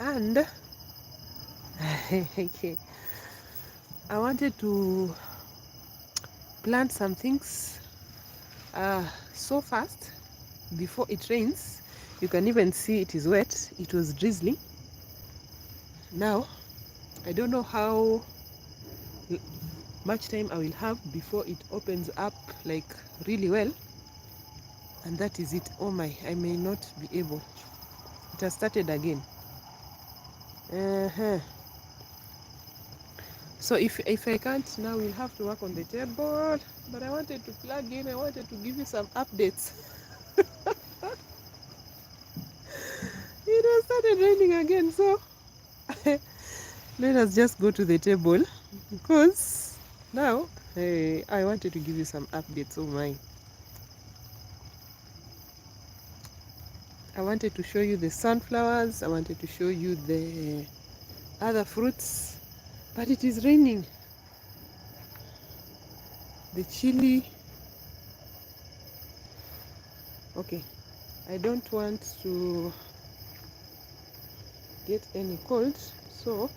And I wanted to plant some things so fast before it rains. You can even see it is wet. It was drizzling. Now I don't know how much time I will have before it opens up like really well, and that is it. Oh my, I may not be able. It has started again. So if I can't now, we'll have to work on the table. But I wanted to plug in, I wanted to give you some updates. It has started raining again, so let us just go to the table, because now I wanted to give you some updates. Oh my, I wanted to show you the sunflowers, I wanted to show you the other fruits, but it is raining. The chili, okay, I don't want to get any cold, so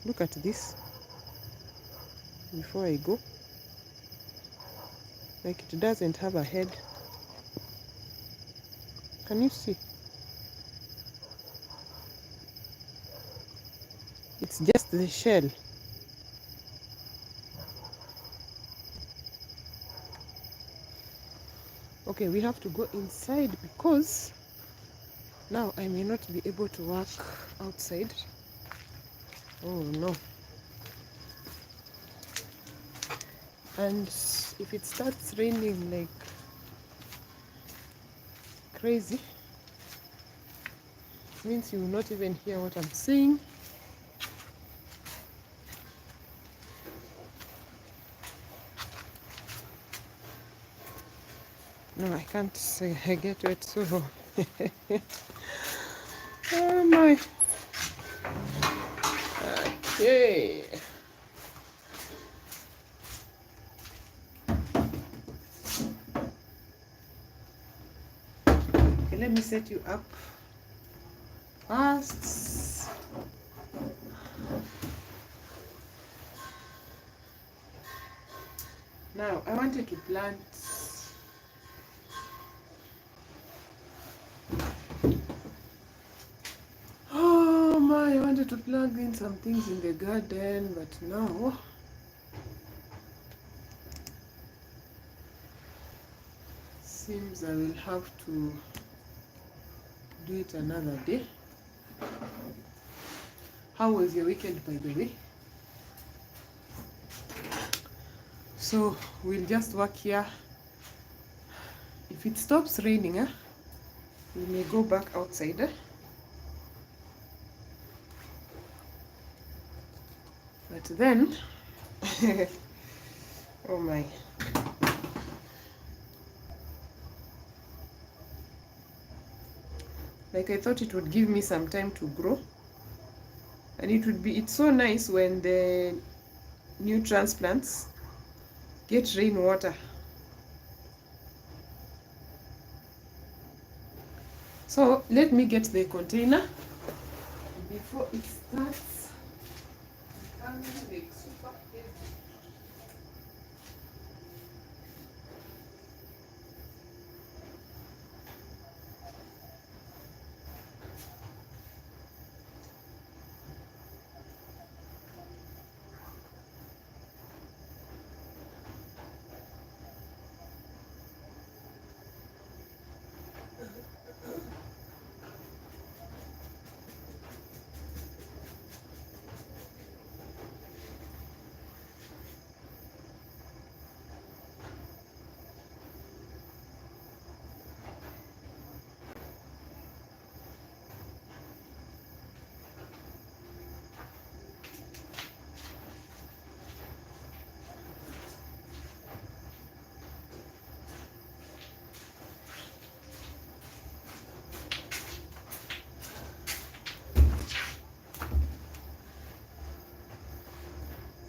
look at this before I go. Like, it doesn't have a head. Can you see? It's just the shell. Okay, we have to go inside because now I may not be able to work outside. Oh no. And if it starts raining like crazy, it means you will not even hear what I'm saying. No, I can't say I get wet, so oh my. Okay. Okay, let me set you up first. Now I wanted to plant I wanted to plug in some things in the garden, but now seems I will have to do it another day. How was your weekend, by the way? So we'll just work here. If it stops raining, we may go back outside. But then, oh my. Like, I thought it would give me some time to grow. And it's so nice when the new transplants get rainwater. So let me get the container before it starts becoming like super heavy.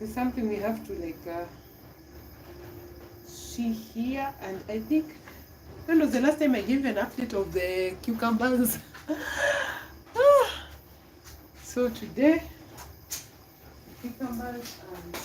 It's something we have to see here, and I think when was the last time I gave you an update of the cucumbers? So today, cucumbers and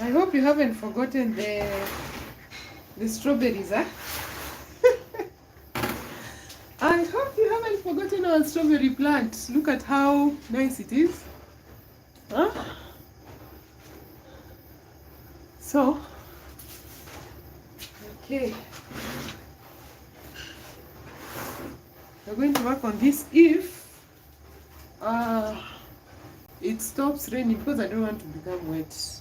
I hope you haven't forgotten the strawberries, huh? I hope you haven't forgotten our strawberry plant. Look at how nice it is. Huh? So, okay. We're going to work on this if it stops raining, because I don't want to become wet.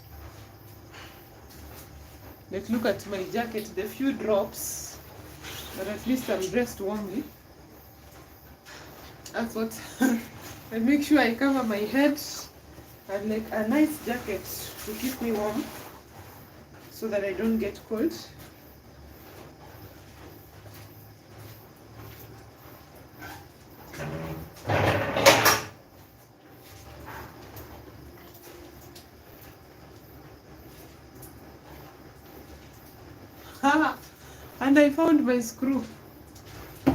Let's look at my jacket, the few drops, but at least I'm dressed warmly. That's what. I make sure I cover my head and like a nice jacket to keep me warm so that I don't get cold. And I found my screw. I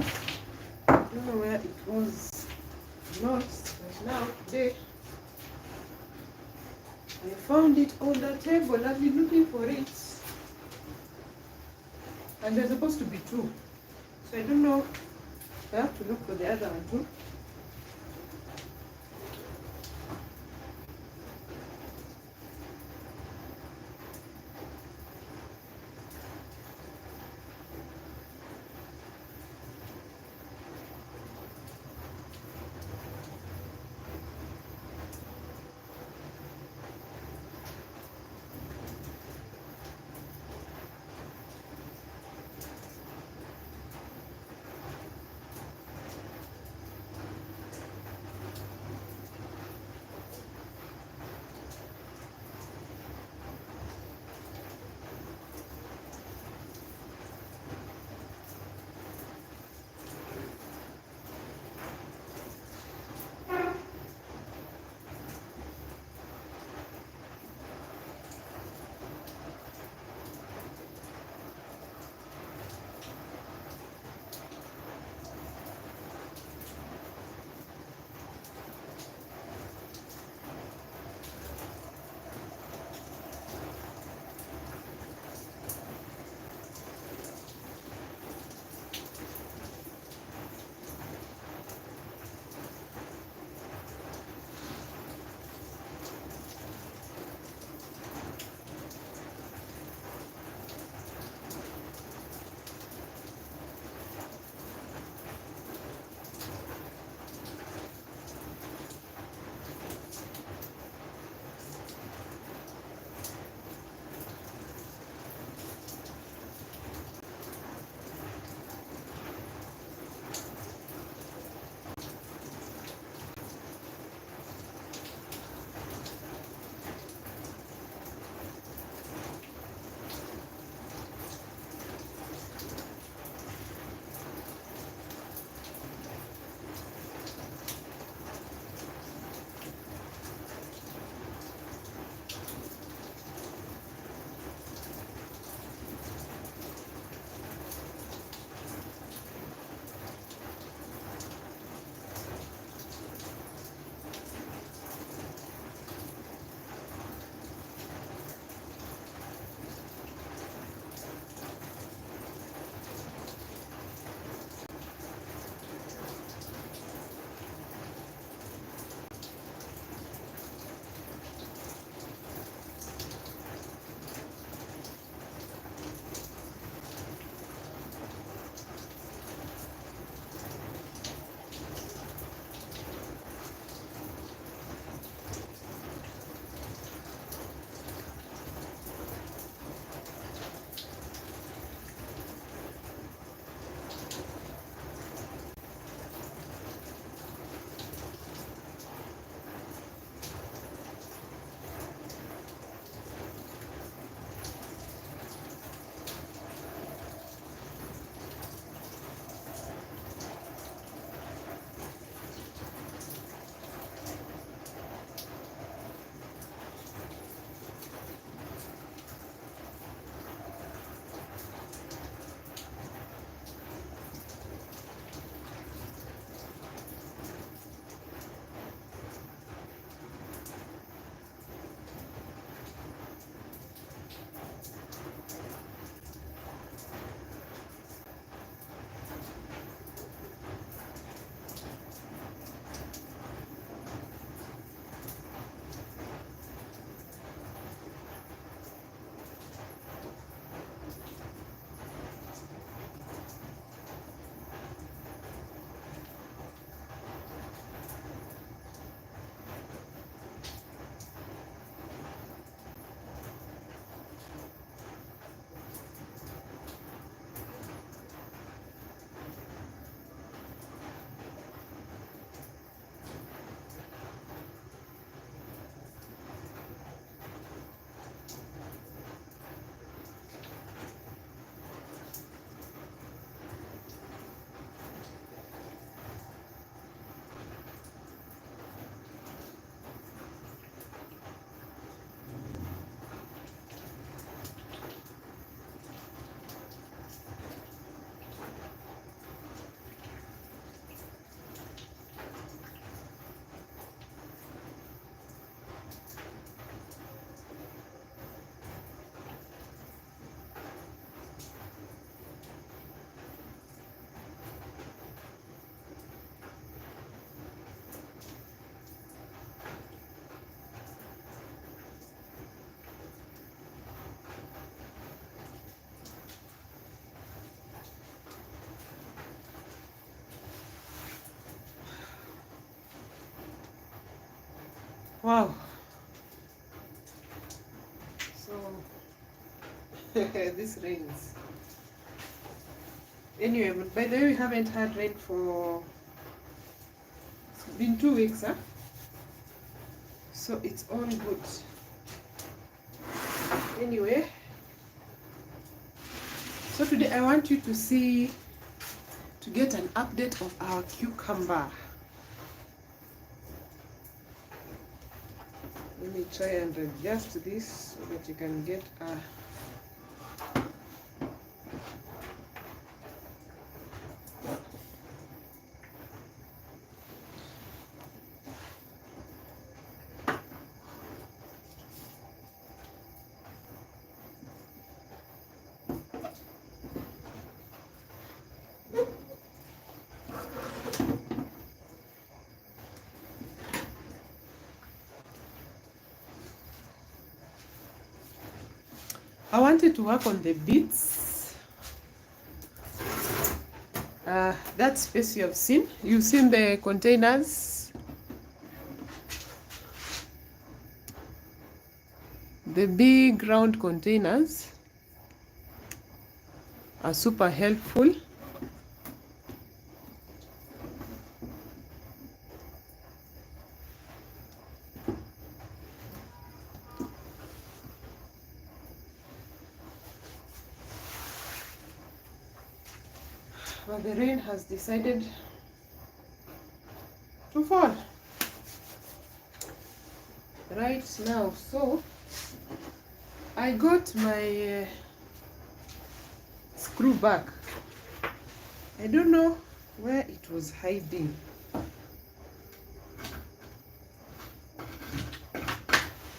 don't know where it was lost, but now today I found it on the table. I've been looking for it. And there's supposed to be two. So I don't know. I have to look for the other one too. Wow. So this rains. Anyway, but by the way, we haven't had rain for, it's been 2 weeks, huh? So it's all good. Anyway, so today I want you to see, to get an update of our cucumber. Let me try and adjust this so that you can get a I wanted to work on the beets. That space you have seen. You've seen the containers. The big round containers are super helpful. But the rain has decided to fall right now. So I got my screw back. I don't know where it was hiding.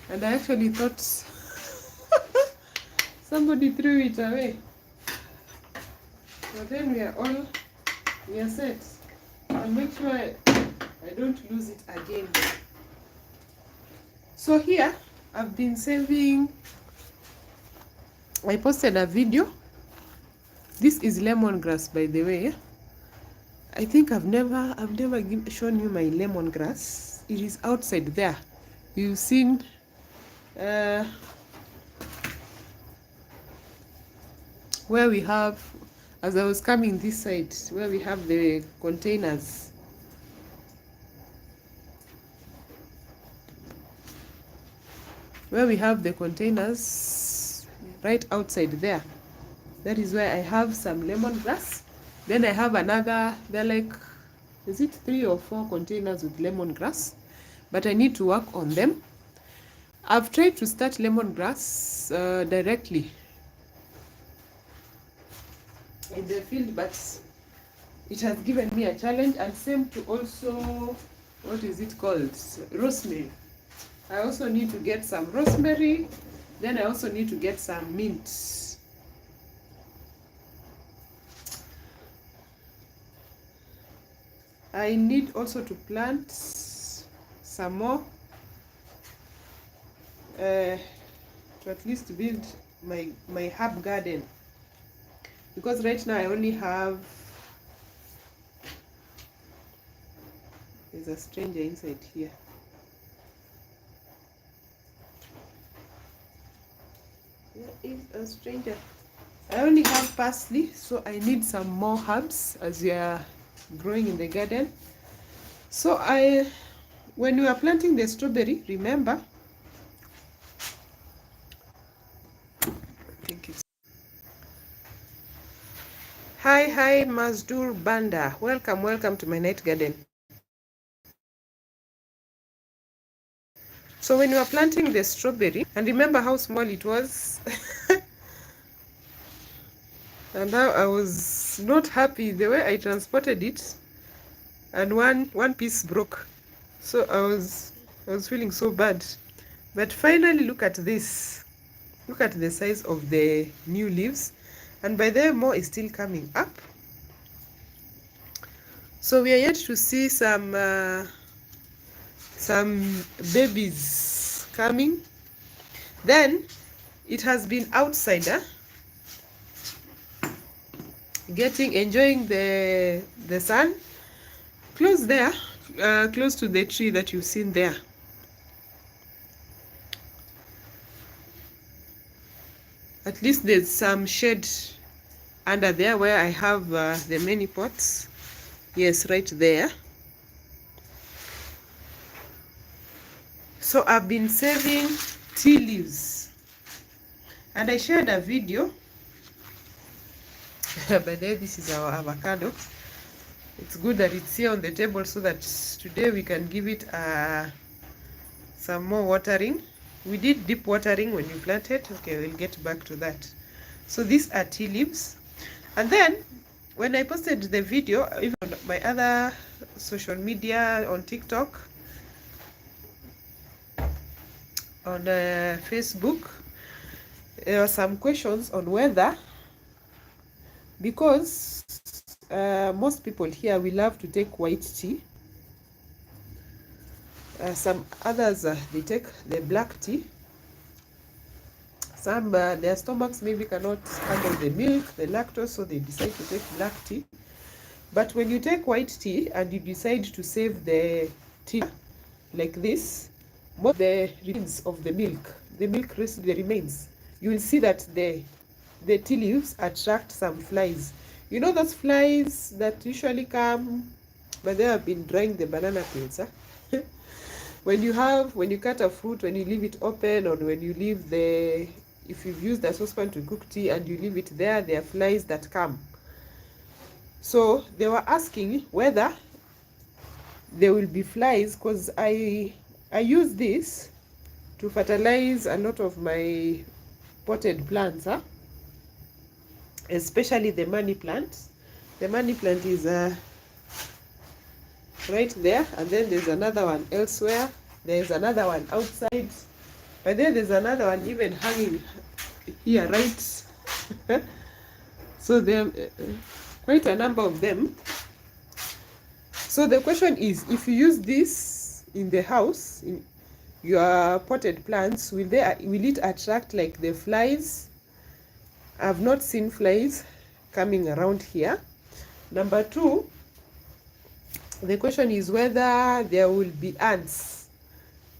And I actually thought somebody threw it away. But then we are set. I'll make sure I don't lose it again. So here, I've been saving, I posted a video. This is lemongrass, by the way. I think I've never shown you my lemongrass. It is outside there. You've seen where we have, as I was coming this side, where we have the containers. Where we have the containers, right outside there. That is where I have some lemongrass. Then I have another, they're like, is it 3 or 4 containers with lemongrass? But I need to work on them. I've tried to start lemongrass directly in the field, but it has given me a challenge. And same to also, what is it called? Rosemary. I also need to get some rosemary. Then I also need to get some mint. I need also to plant some more to at least build my herb garden, because right now I only have, there's a stranger inside here. There is a stranger. I only have parsley, so I need some more herbs as we are growing in the garden. So when we are planting the strawberry, remember, I think it's, hi Mazdur Banda, welcome to my night garden. So when you are planting the strawberry, and remember how small it was, and now I was not happy the way I transported it, and one piece broke. So I was feeling so bad. But finally, look at this. Look at the size of the new leaves, and by the way, more is still coming up. So we are yet to see some babies coming. Then it has been outside, enjoying the sun, close there, close to the tree that you've seen there. At least there's some shade under there where I have the many pots. Yes, right there. So I've been saving tea leaves, and I shared a video. But then this is our avocado. It's good that it's here on the table so that today we can give it some more watering. We did deep watering when we planted. Okay, we'll get back to that. So these are tea leaves. And then when I posted the video, even on my other social media, on TikTok, on Facebook, there are some questions on whether, because most people here, we love to take white tea. Some others, they take the black tea. Some, their stomachs maybe cannot handle the milk, the lactose, so they decide to take black tea. But when you take white tea and you decide to save the tea like this, most the remains of the milk remains, you will see that the tea leaves attract some flies. You know those flies that usually come, but they have been drying the banana peels. Huh? When you cut a fruit, when you leave it open, or when you leave if you've used a saucepan to cook tea and you leave it there, there are flies that come. So they were asking whether there will be flies, because I use this to fertilize a lot of my potted plants, huh? Especially the money plant. The money plant is right there, and then there's another one elsewhere. There's another one outside, but then there's another one even hanging here, right? So there are quite a number of them. So the question is, if you use this in the house, in your potted plants, will it attract like the flies? I've not seen flies coming around here. Number two, the question is whether there will be ants.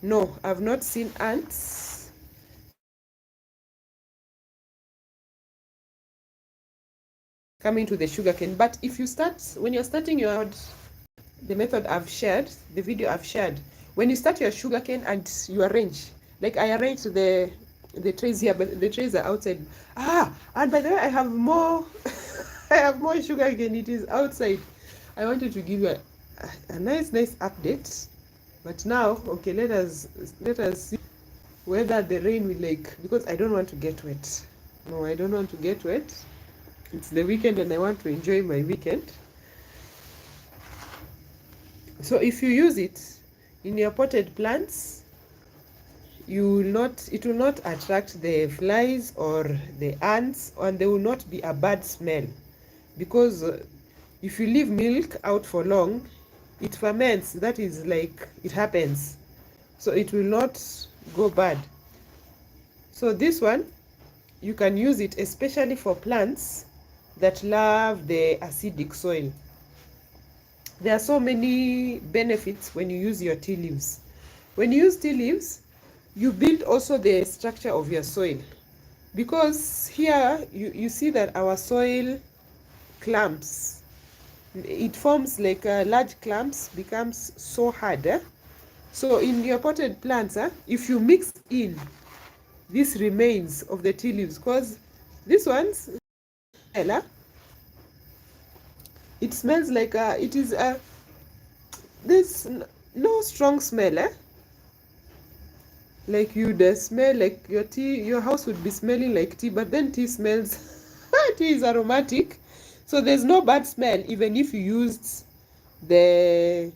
No, I've not seen ants. Coming to the sugarcane. But if you when you're starting the method I've shared, the video I've shared, when you start your sugarcane and you arrange, like I arranged the trays here, but the trays are outside. And by the way, I have more I have more sugarcane. It is outside. I wanted to give you a nice update. But now, okay, let us see whether the rain will because I don't want to get wet. No, I don't want to get wet. It's the weekend and I want to enjoy my weekend. So if you use it in your potted plants, it will not attract the flies or the ants, and there will not be a bad smell, because if you leave milk out for long, it ferments. That is it happens, so it will not go bad. So this one, you can use it especially for plants that love the acidic soil. There are so many benefits when you use your tea leaves. When you use tea leaves, you build also the structure of your soil, because here you see that our soil clumps. It forms like large clumps, becomes so hard. So in your potted plants, if you mix in these remains of the tea leaves, because this one's it smells like it is there's no strong smell, like you'd smell like your house would be smelling like tea, but then tea smells tea is aromatic, so there's no bad smell. Even if you used if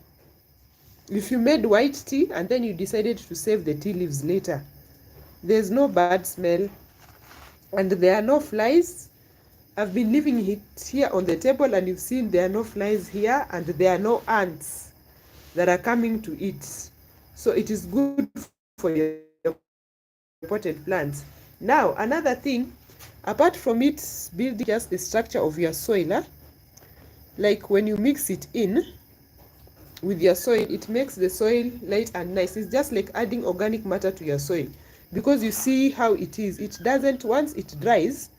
you made white tea and then you decided to save the tea leaves later, there's no bad smell, and there are no flies. I've been leaving it here on the table and you've seen there are no flies here, and there are no ants that are coming to eat. So it is good for your potted plants. Now, another thing, apart from it building just the structure of your soil, like when you mix it in with your soil, it makes the soil light and nice. It's just like adding organic matter to your soil. because you see how it is. It doesn't, once it dries,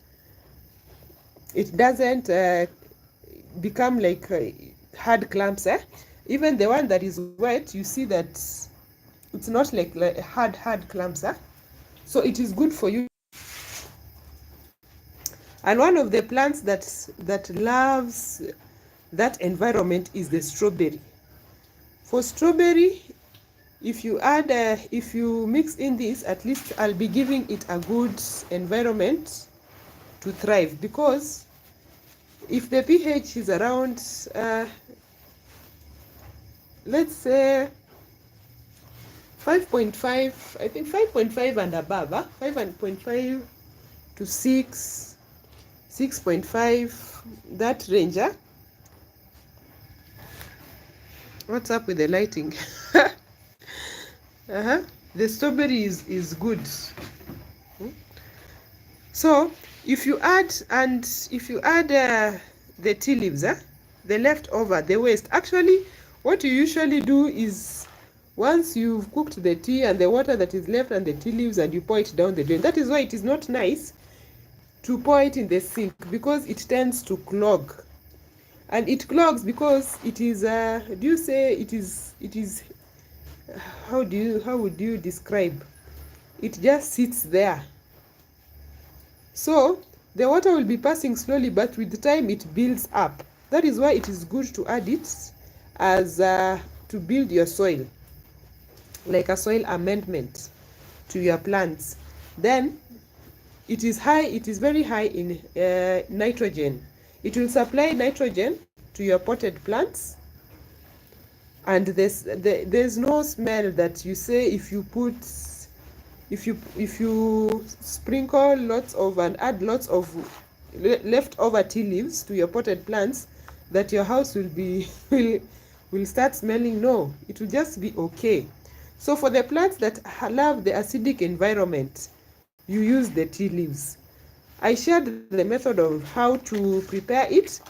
it doesn't become like hard clumps. Even the one that is wet, you see that it's not like hard clumps. So it is good for you. And one of the plants that loves that environment is the strawberry. For strawberry, if you add if you mix in this, at least I'll be giving it a good environment to thrive, because if the pH is around let's say 5.5, I think 5.5 and above, 5.5 to 6, 6.5, that range. What's up with the lighting? The strawberry is good. So if you add the tea leaves, the leftover, the waste, actually what you usually do is, once you've cooked the tea and the water that is left and the tea leaves, and you pour it down the drain. That is why it is not nice to pour it in the sink, because it tends to clog. And it clogs because it is do you say it is how would you describe it? Just sits there, so the water will be passing slowly, but with the time it builds up. That is why it is good to add it as to build your soil, like a soil amendment to your plants. Then it is very high in nitrogen. It will supply nitrogen to your potted plants, and there's no smell that you say if you sprinkle lots of and add lots of leftover tea leaves to your potted plants, that your house will start smelling. No, it will just be okay. So for the plants that love the acidic environment, you use the tea leaves. I shared the method of how to prepare it.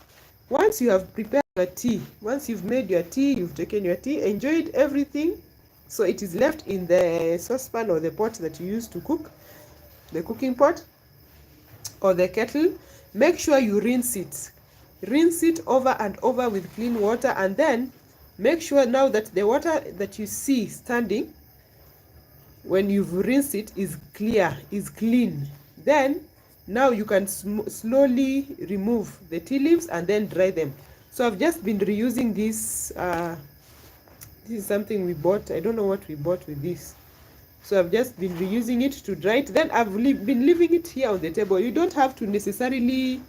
Once you have prepared your tea, once you've made your tea, you've taken your tea, enjoyed everything, so it is left in the saucepan or the pot that you use to cook, the cooking pot or the kettle. Make sure you rinse it over and over with clean water, and then make sure now that the water that you see standing when you've rinsed it is clear, is clean. Then now you can slowly remove the tea leaves and then dry them. So I've just been reusing this. This is something we bought. I don't know what we bought with this. So I've just been reusing it to dry it. Then I've been leaving it here on the table. You don't have to necessarily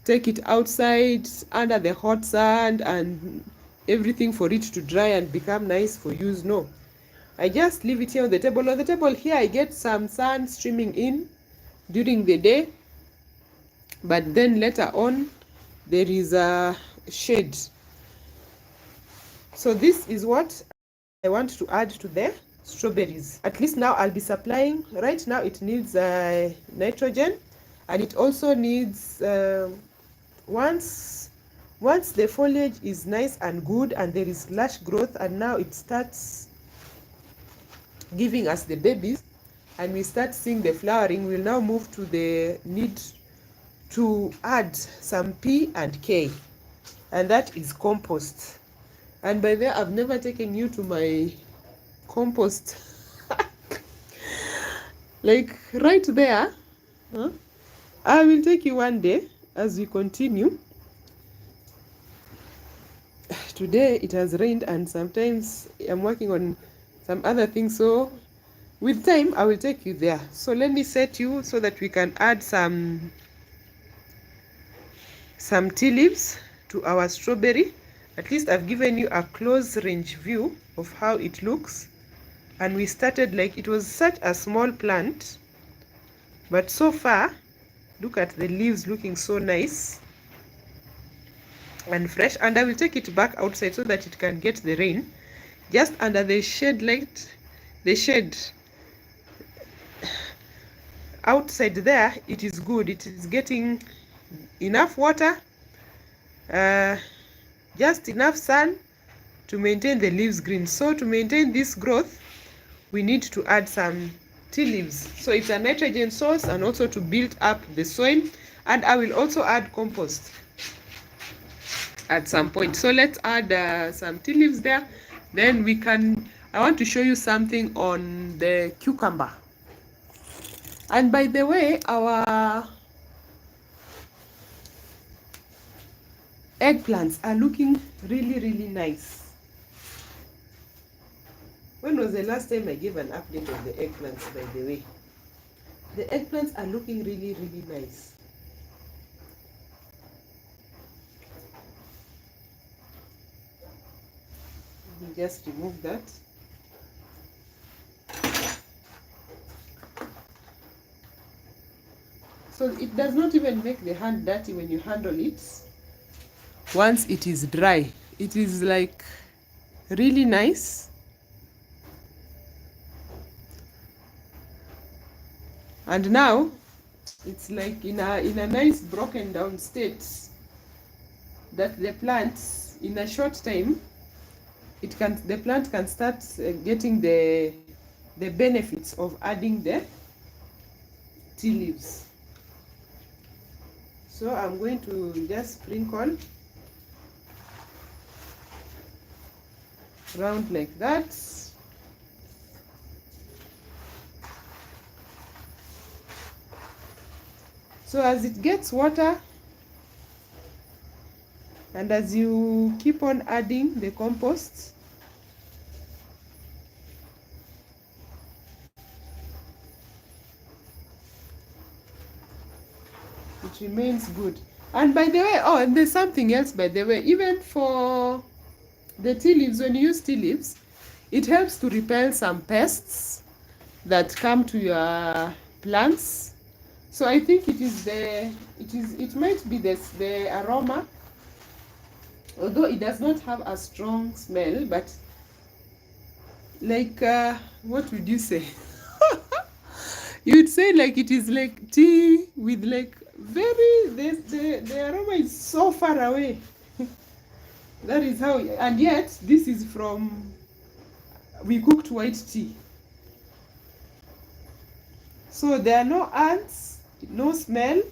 take it outside under the hot sun and everything for it to dry and become nice for use. No, I just leave it here on the table. On the table here, I get some sun streaming in during the day, but then later on there is a shade. So this is what I want to add to the strawberries. At least now I'll be supplying. Right now it needs nitrogen, and it also needs once the foliage is nice and good and there is lush growth, and now it starts giving us the babies and we start seeing the flowering, we'll now move to the need to add some P and K, and that is compost. And by there, I've never taken you to my compost. Like right there. I will take you one day as we continue. Today it has rained and sometimes I'm working on some other things, so with time I will take you there. So let me set you so that we can add some tea leaves to our strawberry. At least I've given you a close range view of how it looks. And we started, like, it was such a small plant, but so far look at the leaves looking so nice and fresh. And I will take it back outside so that it can get the rain, just under the shade light, the shade outside there. It is good, it is getting enough water, just enough sun to maintain the leaves green. So to maintain this growth, we need to add some tea leaves. So it's a nitrogen source and also to build up the soil. And I will also add compost at some point. So let's add some tea leaves there. Then we can, I want to show you something on the cucumber. And by the way, our eggplants are looking really, really nice. When was the last time I gave an update on the eggplants, by the way? The eggplants are looking really, really nice. Let me just remove that. So it does not even make the hand dirty when you handle it. Once it is dry, it is like really nice. And now it's like in a nice broken down state that the plant, in a short time, the plant can start getting the benefits of adding the tea leaves. So I'm going to just sprinkle around like that. So as it gets water, and as you keep on adding the compost, it remains good. And by the way, oh, and there's something else, by the way, even for the tea leaves, when you use tea leaves, it helps to repel some pests that come to your plants. So I think it might be the aroma, although it does not have a strong smell, but like, what would you say? You'd say like it is like tea with like the aroma is so far away. That is how, and yet this is from, we cooked white tea. So there are no ants, no smell,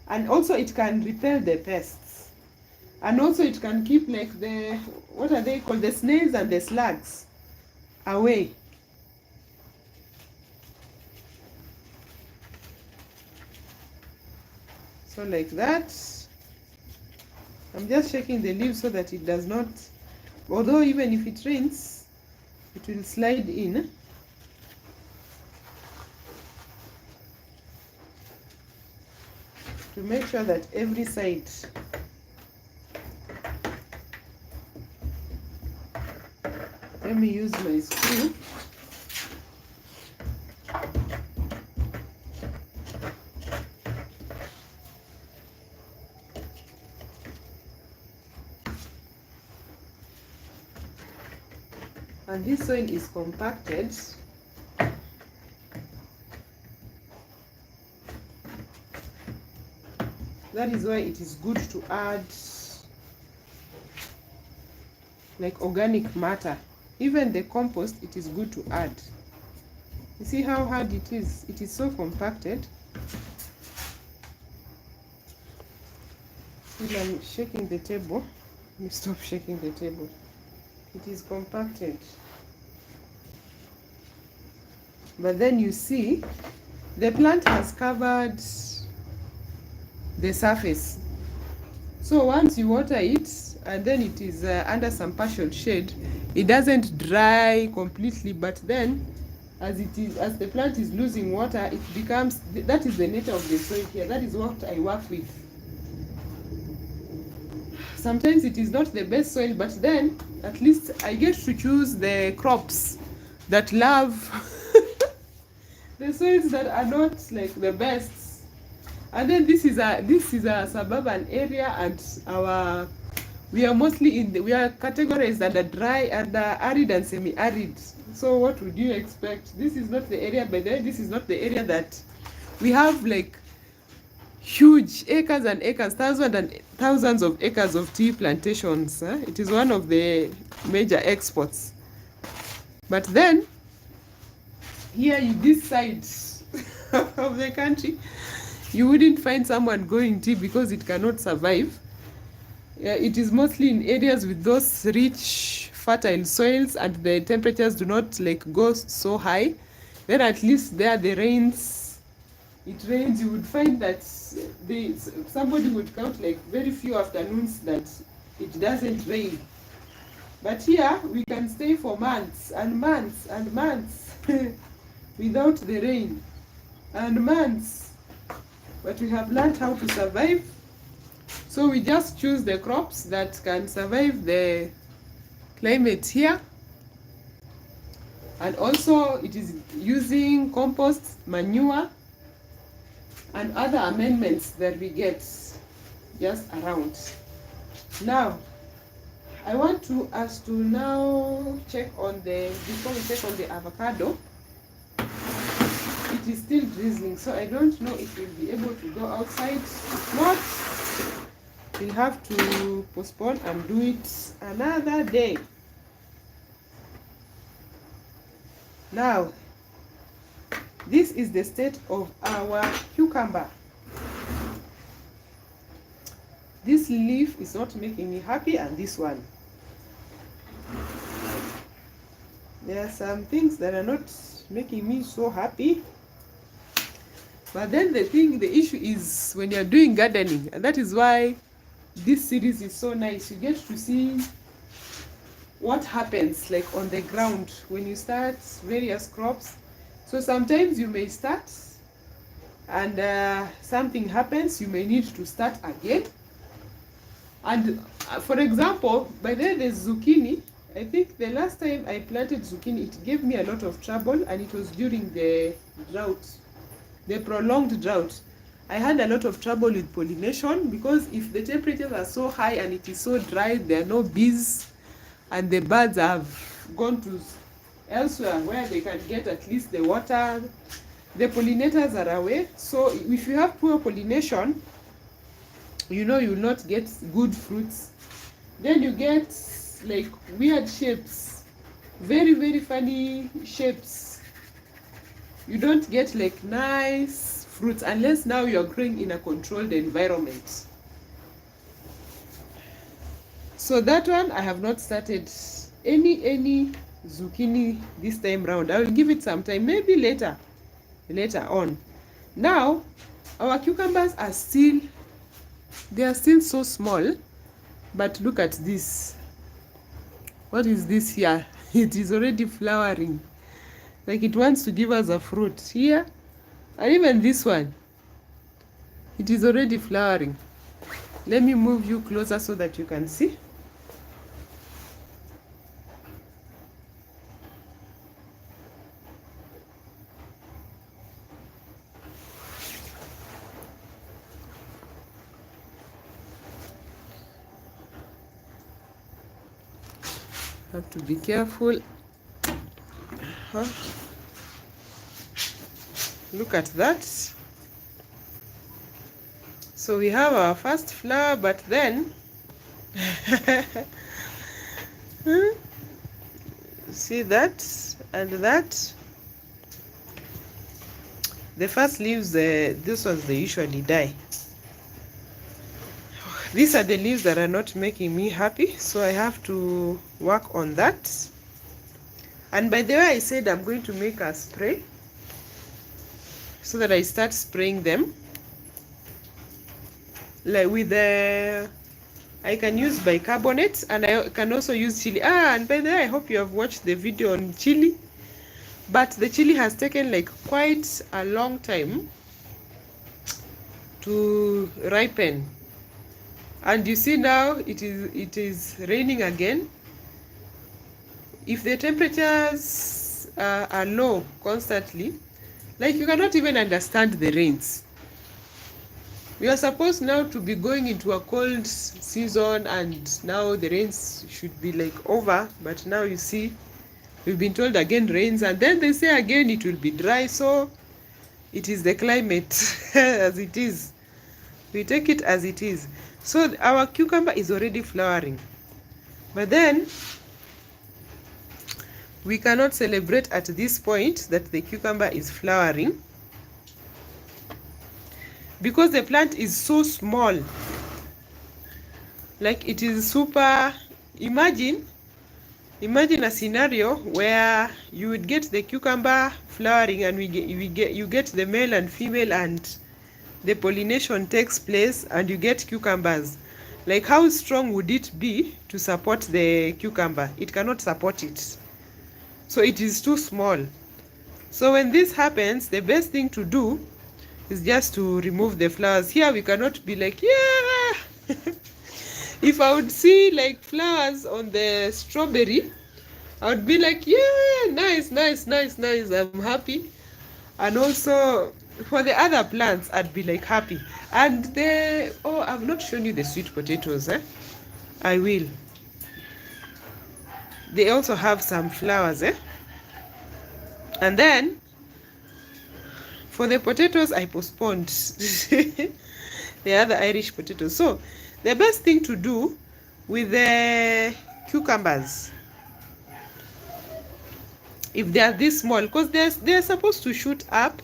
and also it can repel the pests. And also it can keep like what are they called? The snails and the slugs away. So like that. I'm just shaking the leaves so that it does not, although even if it rains, it will slide in. To make sure that every side let me use my screw. And this soil is compacted. That is why it is good to add like organic matter. Even the compost, it is good to add. You see how hard it is? It is so compacted. Still, I'm shaking the table. Let me stop shaking the table. It is compacted. But then you see, the plant has covered the surface. So once you water it, and then it is under some partial shade, it doesn't dry completely, but then as the plant is losing water, it becomes, that is the nature of the soil here. That is what I work with. Sometimes it is not the best soil, but then at least I get to choose the crops that love the soils that are not like the best. And then this is a suburban area, and we are mostly we are categorized under dry, under arid and semi-arid. So what would you expect? This is not the area, by the way, this is not the area that we have like huge acres and acres, thousands and thousands of acres of tea plantations. It is one of the major exports. But then here in this side of the country, you wouldn't find someone growing tea because it cannot survive. It is mostly in areas with those rich fertile soils and the temperatures do not like go so high. Then at least there the rains, it rains, you would find that somebody would count like very few afternoons that it doesn't rain. But here we can stay for months and months and months without the rain, and months. But we have learned how to survive. So we just choose the crops that can survive the climate here. And also it is using compost, manure, and other amendments that we get just around. Now, I want us to now check on before we check on the avocado. It is still drizzling, so I don't know if we'll be able to go outside. If not, we'll have to postpone and do it another day. Now, this is the state of our cucumber. This leaf is not making me happy, and this one. There are some things that are not making me so happy. But then the issue is when you're doing gardening, and that is why this series is so nice. You get to see what happens like on the ground when you start various crops. So sometimes you may start and something happens, you may need to start again. And for example, by then there's zucchini. I think the last time I planted zucchini, it gave me a lot of trouble, and it was during the drought, the prolonged drought. I had a lot of trouble with pollination because if the temperatures are so high and it is so dry, there are no bees, and the birds have gone to elsewhere where they can get at least the water. The pollinators are away. So if you have poor pollination, you know you will not get good fruits. Then you get like weird shapes, very, very funny shapes. You don't get like nice fruits unless now you're growing in a controlled environment. So that one, I have not started any zucchini this time round. I will give it some time, maybe later on. Now, our cucumbers are still so small, but look at this. What is this here? It is already flowering. Like it wants to give us a fruit here. And even this one, it is already flowering. Let me move you closer so that you can see. Have to be careful. Look at that. So we have our first flower, but then see that and that. The first leaves, these ones, they usually die. These are the leaves that are not making me happy, so I have to work on that. And by the way, I said I'm going to make a spray so that I start spraying them. Like with I can use bicarbonate, and I can also use chili. And by the way, I hope you have watched the video on chili. But the chili has taken like quite a long time to ripen. And you see now it is raining again. If the temperatures are low constantly, like you cannot even understand the rains. We are supposed now to be going into a cold season, and now the rains should be like over, but now you see we've been told again rains, and then they say again it will be dry. So it is the climate as it is. We take it as it is. So our cucumber is already flowering, but then We cannot celebrate at this point that the cucumber is flowering because the plant is so small. Like it is super. Imagine a scenario where you would get the cucumber flowering and you get the male and female and the pollination takes place and you get cucumbers. Like how strong would it be to support the cucumber? It cannot support it. So it is too small. So when this happens, the best thing to do is just to remove the flowers. Here we cannot be like, yeah. If I would see like flowers on the strawberry, I would be like, yeah, nice, nice, nice, nice. I'm happy. And also for the other plants, I'd be like happy. And I've not shown you the sweet potatoes. I will. They also have some flowers. And then for the potatoes, I postponed the other Irish potatoes. So the best thing to do with the cucumbers, if they are this small, because they're supposed to shoot up,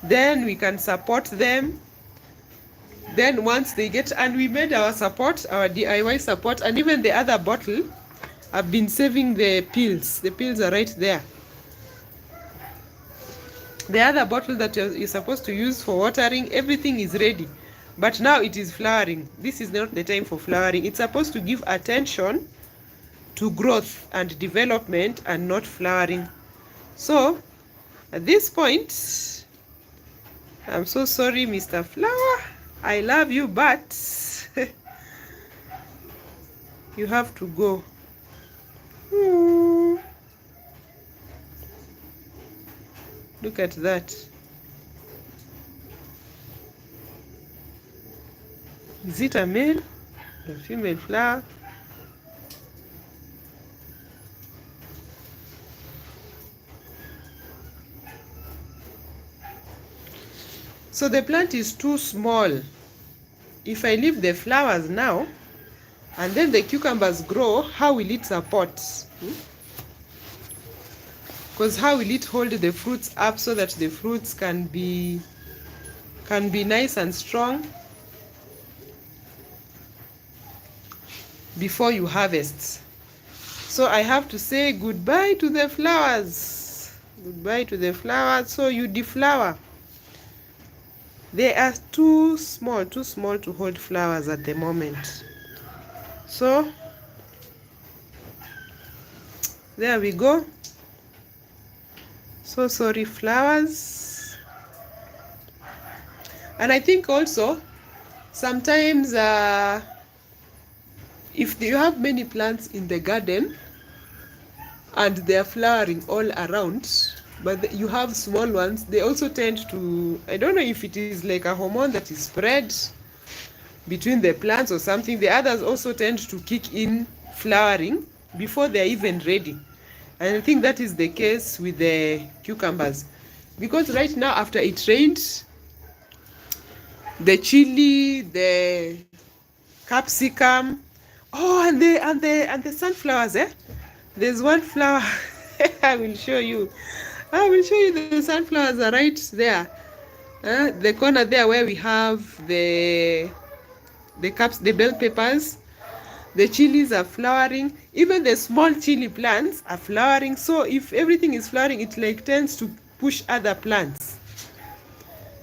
then we can support them. Then once they get, and we made our support, our DIY support, and even the other bottle, I've been saving the peels. The peels are right there. The other bottle that you're supposed to use for watering, everything is ready. But now it is flowering. This is not the time for flowering. It's supposed to give attention to growth and development and not flowering. So at this point, I'm so sorry, Mr. Flower. I love you, but you have to go. Look at that. Is it a male? A female flower? So the plant is too small. If I leave the flowers now, and then the cucumbers grow, how will it support? Because how will it hold the fruits up so that the fruits can be nice and strong before you harvest? So I have to say goodbye to the flowers. Goodbye to the flowers. So you deflower. They are too small to hold flowers at the moment. So there we go. So sorry, flowers. And I think also sometimes if you have many plants in the garden and they're flowering all around, but you have small ones, they also tend to, I don't know if it is like a hormone that is spread between the plants or something. The others also tend to kick in flowering before they're even ready. And I think that is the case with the cucumbers. Because right now, after it rained, the chili, the capsicum, and the sunflowers, There's one flower I will show you. The sunflowers are right there. The corner there where we have the bell peppers. The chilies are flowering. Even the small chili plants are flowering. So if everything is flowering, it like tends to push other plants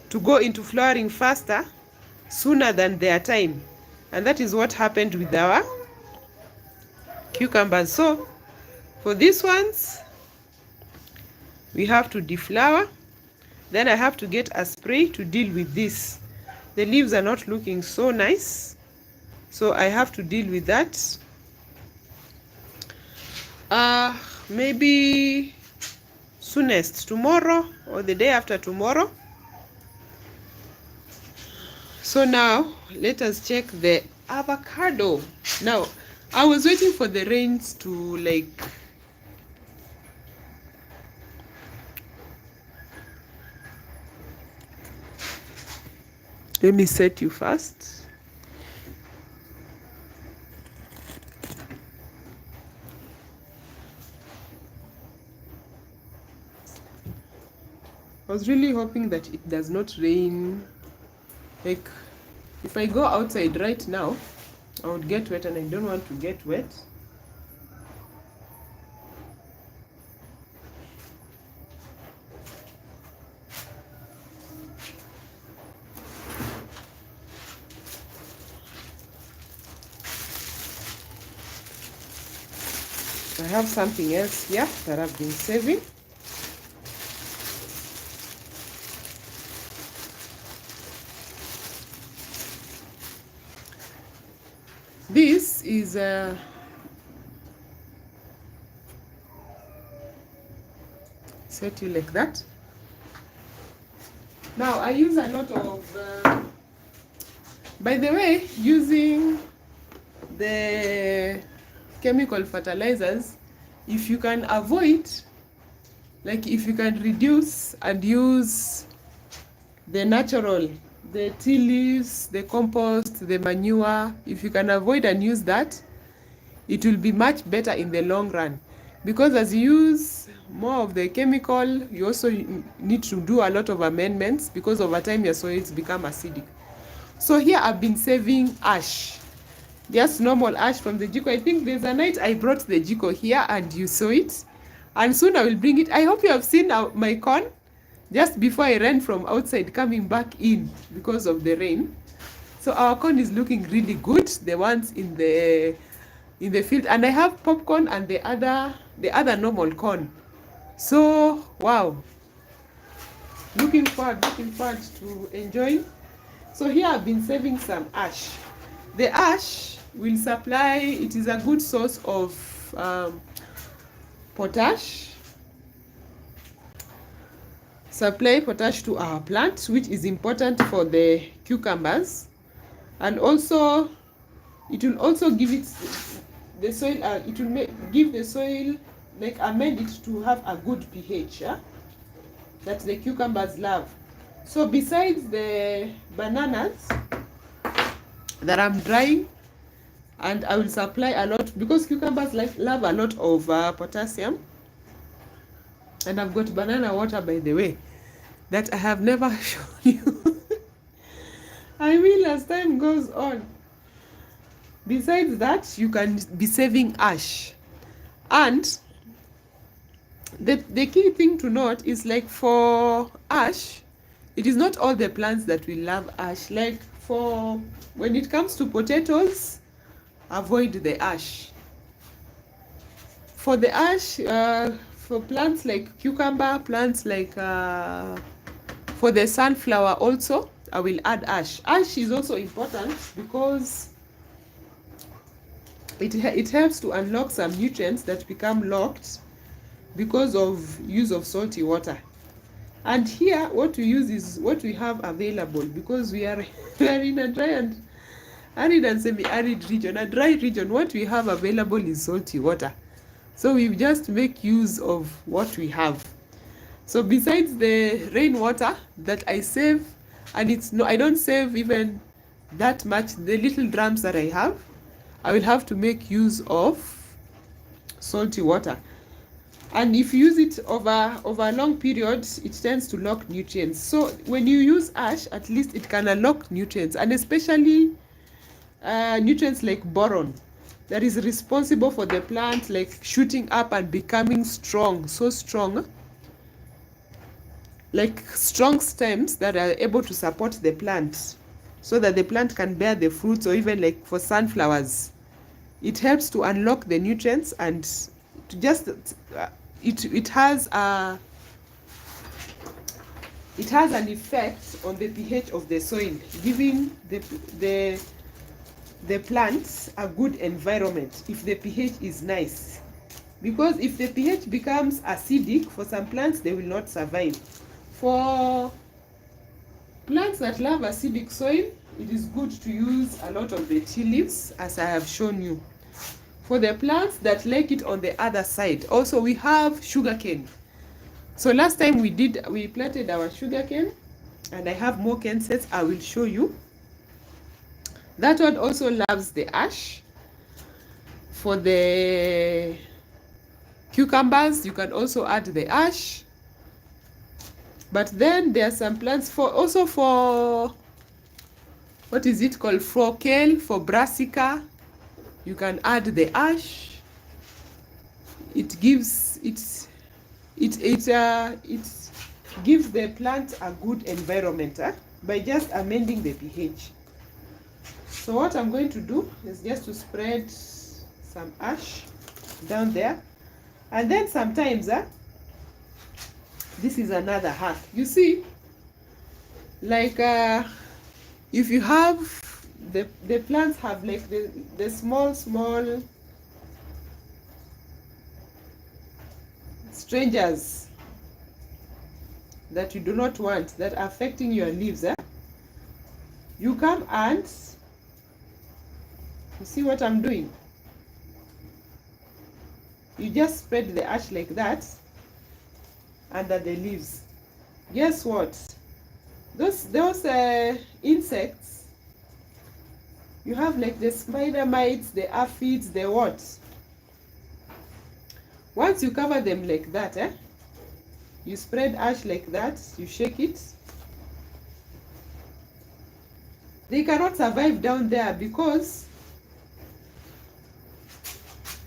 to go into flowering faster, sooner than their time. And that is what happened with our cucumbers. So for these ones, we have to deflower. Then I have to get a spray to deal with this. The leaves are not looking so nice, so I have to deal with that. Maybe soonest tomorrow or the day after tomorrow. So now let us check the avocado. Now I was waiting for the rains to like let me set you first. I was really hoping that it does not rain. Like, if I go outside right now, I would get wet, and I don't want to get wet. I have something else here that I've been saving. This is set you like that. Now I use a lot of by the way, using the chemical fertilizers, if you can avoid, like if you can reduce and use the natural, the tea leaves, the compost, the manure, if you can avoid and use that, it will be much better in the long run. Because as you use more of the chemical, you also need to do a lot of amendments, because over time your soils become acidic. So here I've been saving ash, just normal ash from the jiko. I think there's a night I brought the jiko here and you saw it, and soon I will bring it. I hope you have seen my corn just before I ran from outside coming back in because of the rain. So our corn is looking really good, the ones in the field, and I have popcorn and the other normal corn. So wow, looking forward to enjoying. So here I've been saving some ash. The ash will supply, it is a good source of potash, supply potash to our plant, which is important for the cucumbers. And also it will also give it the soil, it will give the soil, like amend it to have a good pH, that the cucumbers love. So besides the bananas that I'm drying, and I will supply a lot, because cucumbers love a lot of potassium. And I've got banana water, by the way, that I have never shown you. I mean, as time goes on. Besides that, you can be saving ash. And the key thing to note is, like, for ash, it is not all the plants that will love ash. Like, for when it comes to potatoes, avoid the ash. For the ash, for plants like cucumber, plants like for the sunflower also, I will add ash. Ash is also important because it helps to unlock some nutrients that become locked because of use of salty water. And here what we use is what we have available, because we are in a dry and arid and semi-arid region. A dry region, what we have available is salty water. So we just make use of what we have. So besides the rainwater that I save, and I don't save even that much, the little drums that I have, I will have to make use of salty water. And if you use it over a long period, it tends to lock nutrients. So when you use ash, at least it can unlock nutrients, and especially nutrients like boron, that is responsible for the plant like shooting up and becoming strong, so strong, like strong stems that are able to support the plant so that the plant can bear the fruits. Or even like for sunflowers, it helps to unlock the nutrients, and to just it has an effect on the pH of the soil, giving the plants a good environment if the pH is nice. Because if the pH becomes acidic, for some plants they will not survive. For plants that love acidic soil, it is good to use a lot of the tea leaves, as I have shown you. For the plants that like it on the other side, also we have sugarcane. So last time we planted our sugarcane, and I have more cane sets I will show you. That one also loves the ash. For the cucumbers, you can also add the ash. But then there are some plants for also for, what is it called, for kale, for brassica, you can add the ash. It gives it gives the plant a good environment by just amending the pH. So what I'm going to do is just to spread some ash down there, and then sometimes this is another hack. You see, like if you have the plants have like the small strangers that you do not want, that are affecting your leaves, you come and you see what I'm doing. You just spread the ash like that under the leaves. Guess what? Those insects, you have like the spider mites, the aphids, the what? Once you cover them like that, you spread ash like that, you shake it, they cannot survive down there because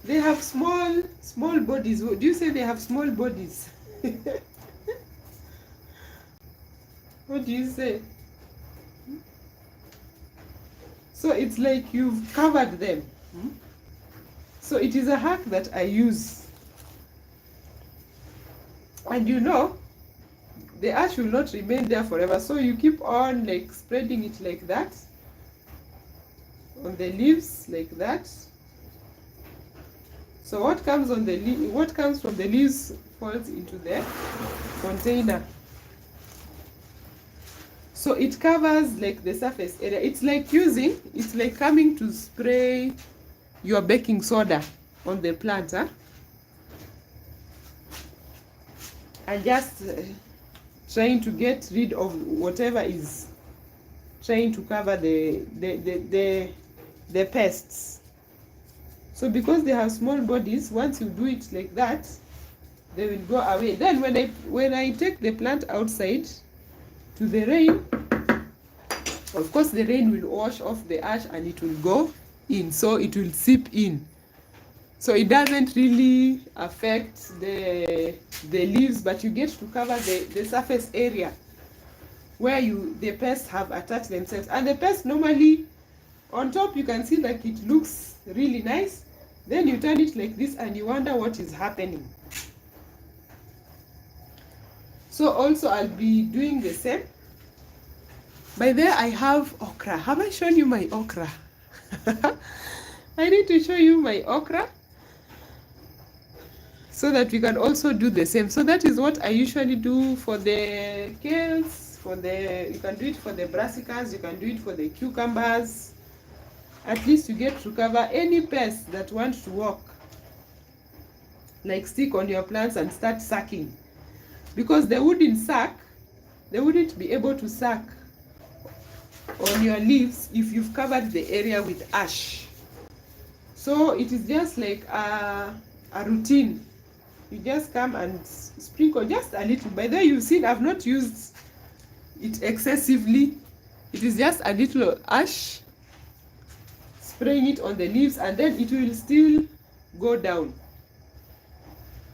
they have small bodies. Do you say they have small bodies? What do you say? So it's like you've covered them. So it is a hack that I use. And you know, the ash will not remain there forever. So you keep on like spreading it like that on the leaves like that. So what comes on the what comes from the leaves falls into the container. So it covers like the surface area. It's like coming to spray your baking soda on the plant, and just trying to get rid of whatever is trying to cover the pests. So because they have small bodies, once you do it like that, they will go away. Then when I take the plant outside to the rain, of course the rain will wash off the ash and it will go in, so it will seep in. So it doesn't really affect the leaves, but you get to cover the surface area where the pests have attached themselves. And the pests normally on top, you can see like it looks really nice. Then you turn it like this and you wonder what is happening. So also I'll be doing the same. By there I have okra. Have I shown you my okra? I need to show you my okra so that we can also do the same. So that is what I usually do for the kales, you can do it for the brassicas, you can do it for the cucumbers. At least you get to cover any pests that want to walk, like stick on your plants and start sucking. Because they wouldn't be able to suck on your leaves if you've covered the area with ash. So it is just like a routine. You just come and sprinkle just a little. By the way, you've seen I've not used it excessively. It is just a little ash, spraying it on the leaves, and then it will still go down.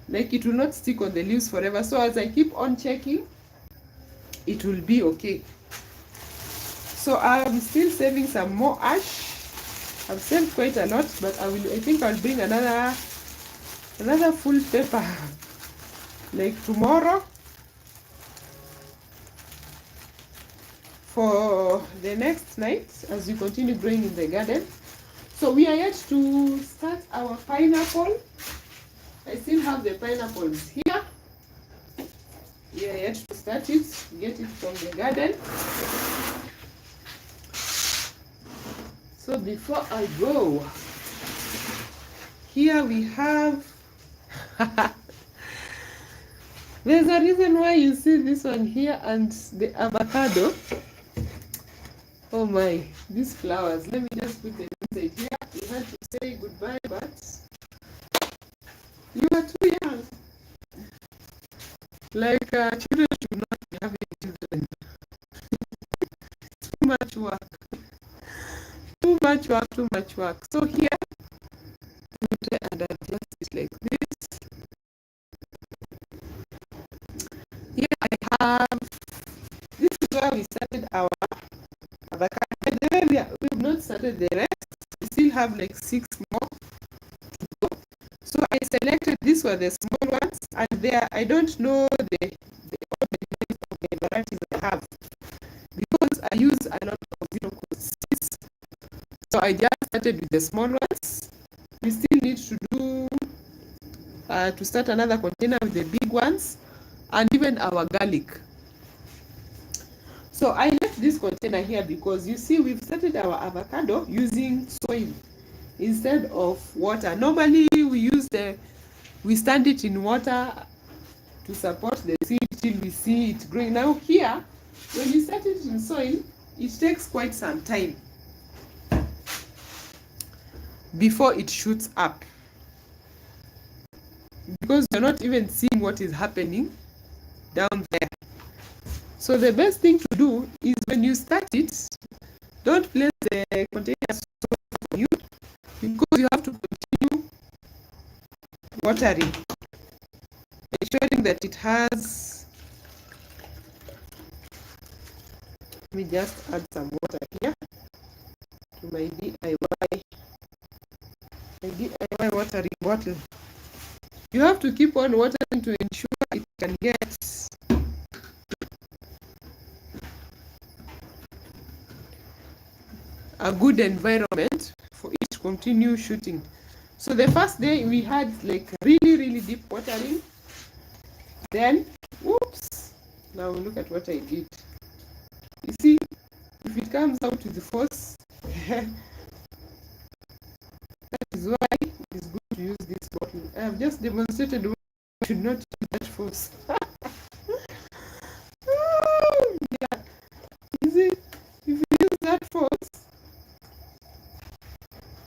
Like it will not stick on the leaves forever. So as I keep on checking, it will be okay. So I'm still saving some more ash. I've saved quite a lot, but I think I'll bring another full paper like tomorrow for the next night as we continue growing in the garden. So we are yet to start our pineapple. I still have the pineapples here. We are yet to start it, get it from the garden. So before I go, here we have there's a reason why you see this one here and the avocado. Oh my, these flowers. Let me just put them inside here. We had to say goodbye, but you are too young. Like children should not be much work. So here, we try and adjust it like this. Here I have, this is where we started our avocado. By the way, we've not started the rest. We still have like 6 more to go. So I selected, these were the small ones, and there I don't know all the names of the varieties I have because I use a lot of 0.6. So I just started with the small ones. We still need to do to start another container with the big ones, and even our garlic. So I left this container here because you see we've started our avocado using soil instead of water. Normally we stand it in water to support the seed till we see it growing. Now here, when you start it in soil, it takes quite some time before it shoots up, because you're not even seeing what is happening down there. So the best thing to do is when you start it, don't place the container so for you, because you have to continue watering, ensuring that it has, let me just add some water here to my DIY watering bottle. You have to keep on watering to ensure it can get a good environment for it to continue shooting. So the first day we had like really deep watering. Then, whoops, now look at what I did. You see, if it comes out with the force, that is why it is good to use this bottle. I have just demonstrated why you should not use that force. Yeah. You see, if you use that force,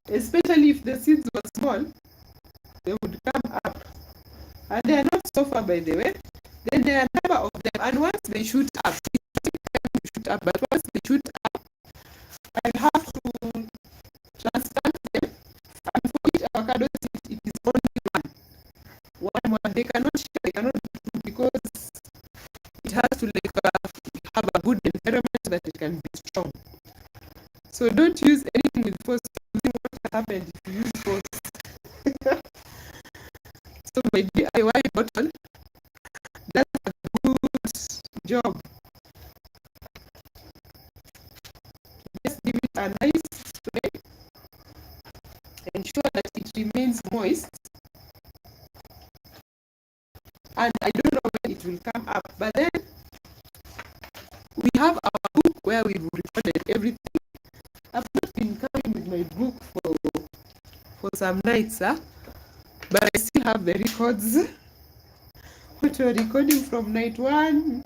especially if the seeds were small, they would come up. And they are not so far, by the way. Then there are a number of them, and once they shoot up, but once they shoot up, I have to transplant them. And for each avocado seed, it is only one more. They cannot share, they cannot do two, because it has to have a good environment so that it can be strong. So don't use anything with force. Using what happened if you use force. So my DIY bottle does a good job. Just give it a nice spray. Ensure that it remains moist. And I don't know when it will come up, but then we have our book where we've recorded everything. I've not been coming with my book for some nights, but I still have the records. Which were recording from night 1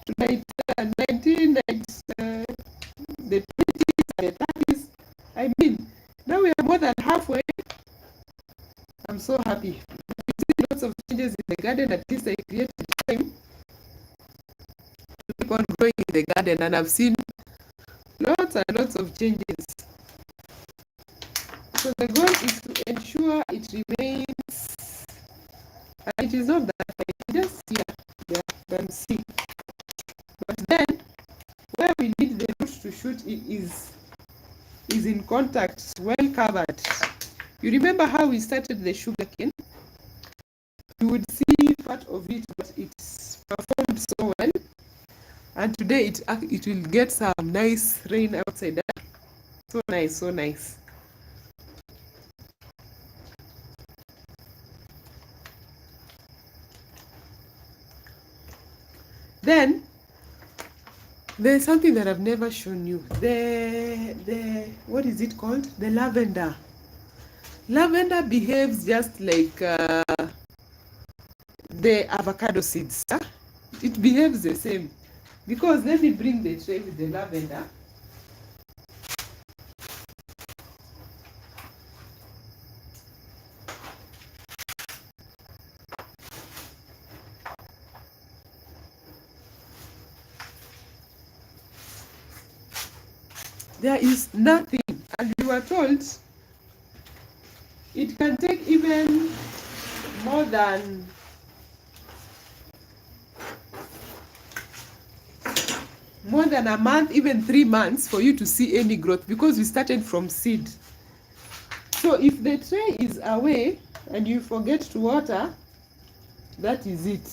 to night 19, the 20s and the 30s. I mean, now we are more than halfway. I'm so happy. Lots of changes in the garden. At least I created time to keep on growing in the garden, and I've seen lots and lots of changes. So the goal is to ensure it remains, and it is not that I just here, yeah, you can see. But then where we need the root to shoot is in contact, well covered. You remember how we started the sugar cane? You would see part of it, but it's performed so well. And today it will get some nice rain outside. So nice, so nice. Then there's something that I've never shown you. The what is it called? The lavender. Lavender behaves just like the avocado seeds. It behaves the same. Because let me bring the tray with the lavender. There is nothing, told, it can take even more than a month, even 3 months for you to see any growth, because we started from seed. So if the tray is away and you forget to water, that is it.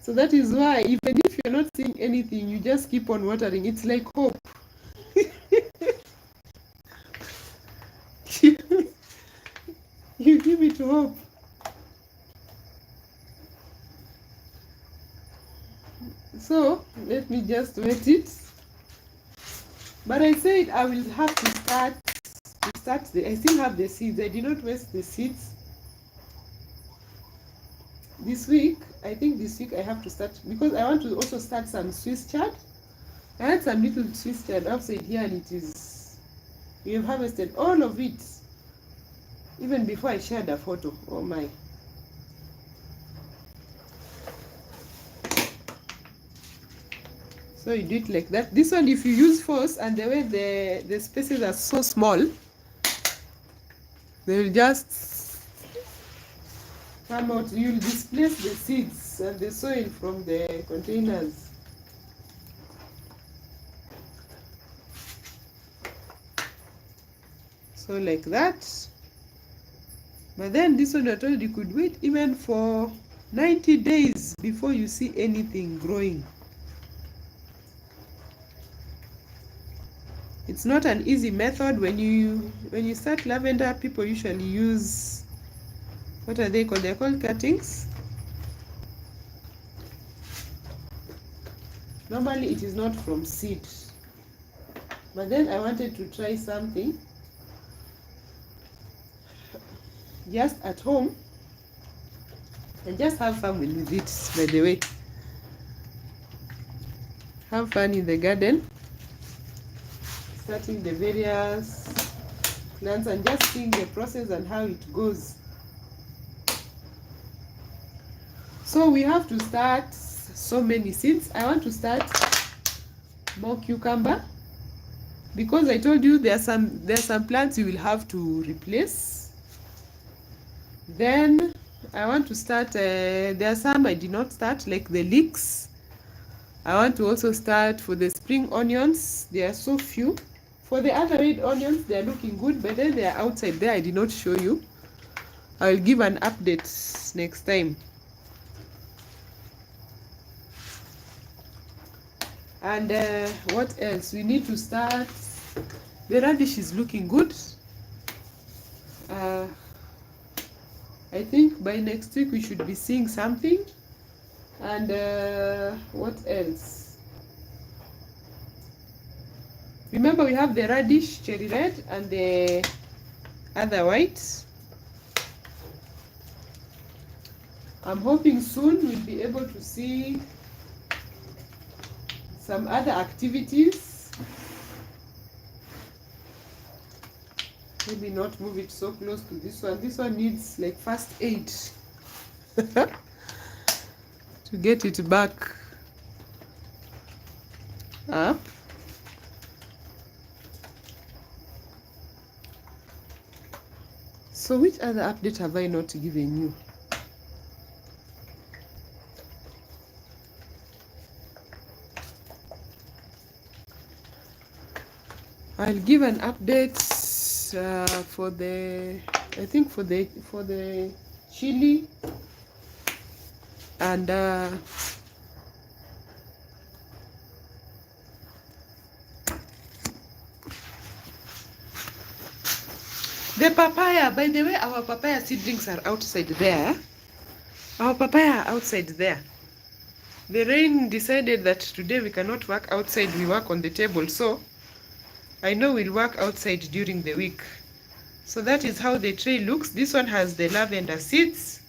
So that is why even if you're not seeing anything, you just keep on watering. It's like hope. You give it hope. So let me just wet it. But I said I will have to start I still have the seeds. I did not waste the seeds this week. I think this week I have to start, because I want to also start some Swiss chard. I had some little Swiss chard outside here, and we have harvested all of it even before I shared a photo. Oh my. So you do it like that. This one, if you use force, and the way the spaces are so small, they will just come out. You'll displace the seeds and the soil from the containers. So like that. But then this one I told you could wait even for 90 days before you see anything growing. It's not an easy method. When you start lavender, people usually use, what are they called? They're called cuttings. Normally it is not from seed. But then I wanted to try something just at home and just have fun with it, by the way. Have fun in the garden, starting the various plants and just seeing the process and how it goes. So we have to start so many seeds. I want to start more cucumber, because I told you there are some plants you will have to replace. Then I want to start, there are some I did not start, like the leeks. I want to also start for the spring onions. There are so few. For the other red onions, they are looking good, but then they are outside there. I did not show you. I will give an update next time. And what else? We need to start. The radish is looking good. I think by next week we should be seeing something. And what else? Remember, we have the radish, cherry red, and the other white. I'm hoping soon we'll be able to see some other activities. Maybe not move it so close to this one. This one needs like first aid to get it back up. So which other update have I not given you? I'll give an update for the, I think for the chili and the papaya. By the way, our papaya seedlings are outside there. Our papaya are outside there. The rain decided that today we cannot work outside, we work on the table. So I know we'll work outside during the week. So that is how the tray looks. This one has the lavender seeds.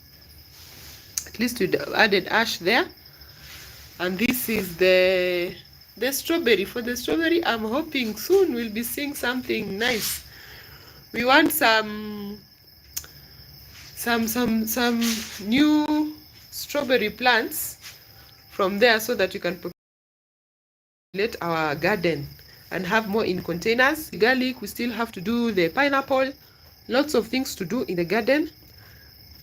At least we added ash there. And this is the strawberry. For the strawberry, I'm hoping soon we'll be seeing something nice. We want some new strawberry plants from there, so that we can populate our garden and have more in containers. Garlic, we still have to do the pineapple. Lots of things to do in the garden.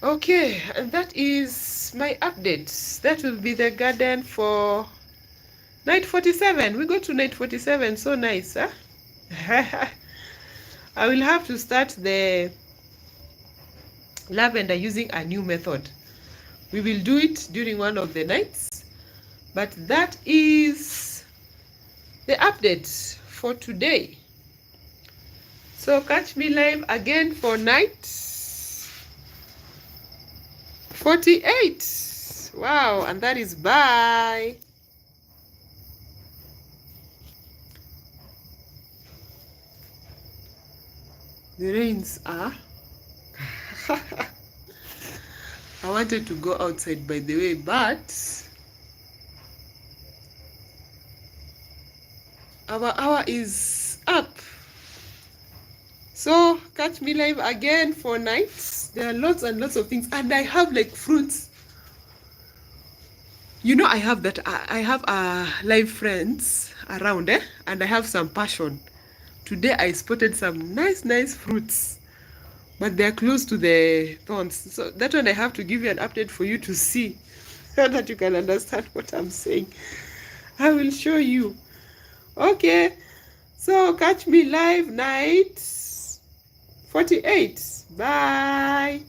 Okay, and that is my update. That will be the garden for night 47. We go to night 47. So nice, huh? I will have to start the lavender using a new method. We will do it during one of the nights. But that is the update for today. So catch me live again for night 48. Wow, and that is bye. The rains are. I wanted to go outside, by the way, but our hour is up. So catch me live again for nights. There are lots and lots of things, and I have like fruits. You know, I have live friends around, and I have some passion. Today I spotted some nice fruits, but they're close to the thorns. So that one I have to give you an update for you to see, so that you can understand what I'm saying. I will show you. Okay, so catch me live night 48. Bye.